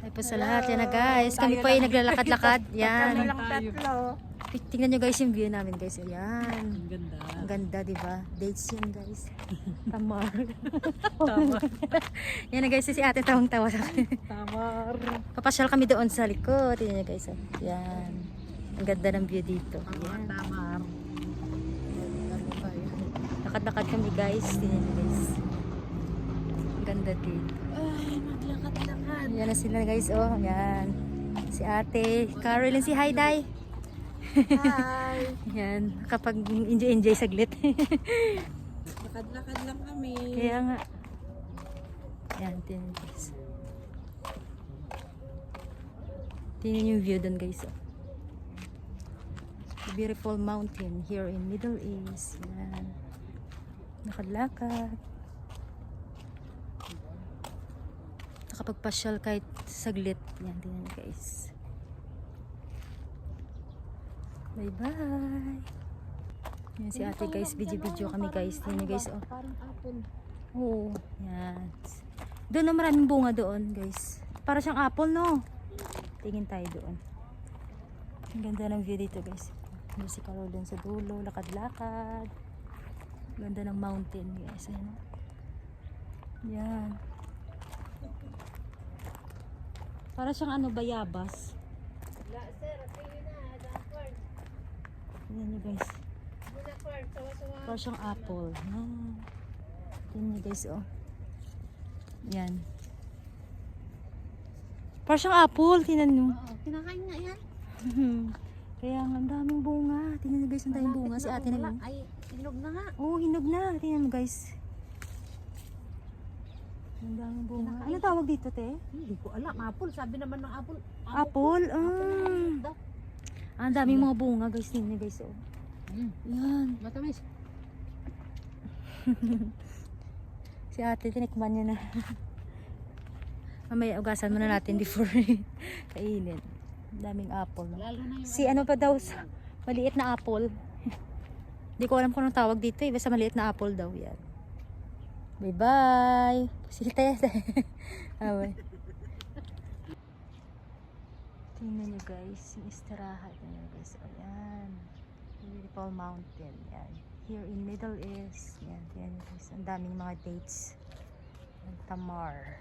Ay po sa lahat. Yan na guys. Kami pa yung naglalakad-lakad. Yan. Kami lang tatlo. Tingnan nyo guys yung view namin guys. Ayan. Ang ganda. Ang ganda diba? Dates yan guys. Tamar. Tamar. Yan na guys. Si ate tawang-tawa sa akin. Tamar. Papasyal kami doon sa likod. Tingnan nyo guys. Yan. Ang ganda ng view dito. Yan. Tamar. Lakad-lakad kami guys. Tingnan nyo guys. Ang ganda dito. Ay, maglakad-lakad. Yan na sila guys. Oh, yan. Si ate. Caroline, si hi, Day. Hi. Yan. Kapag enjoy saglit. Lakad-lakad lang kami. Kaya nga. Yan. Tingnan guys. Tingnan yung view doon guys. Oh. A beautiful mountain here in Middle East. Yan. Lakad-lakad. Nakapagpasyal kahit saglit. Yan, tingnan nyo guys. Bye-bye. Yan si ate guys. Video kami guys. Tingnan nyo guys. Oh. Parang apple. Oo. Yan. Doon na maraming bunga doon guys. Para siyang apple no. Tingin tayo doon. Ang ganda ng view dito guys. May si Carol doon sa dulo. Lakad-lakad. Ganda ng mountain guys. Ayan. Yan. Para siyang ano, bayabas. Tingnan nyo guys. Para siyang apple. Ah. Tingnan nyo guys oh. Yan. Para siyang apple. Tingnan nyo. Kinakain nga yan. Kaya nga, ang daming bunga. Tingnan nyo guys, ang daming bunga. Si ate na lang. Ay, hinog na nga. Oo, hinog na. Tingnan mo guys. Ang daming bunga. Ano tawag dito, te? Hindi ko alam. Apple. Sabi naman ng apple. Apple? Daw. Ang daming mga bunga guys. Tingnan nyo guys. Oh. Yan. Matamis. Si ate, tinikman niya na. Mamaya ugasan muna natin before kainin. Ang daming apple. No? Lalo na yung Si ano pa daw, maliit na apple. Hindi ko alam kung anong tawag dito eh. Basta maliit na apple daw yan. Bye bye. Silite. Tingnan nyo guys. Yung istirahat nyo guys. Ayan. Beautiful mountain. Yan. Here in Middle East. Yan. Tingnan nyo guys. Ang daming mga dates. Tamar.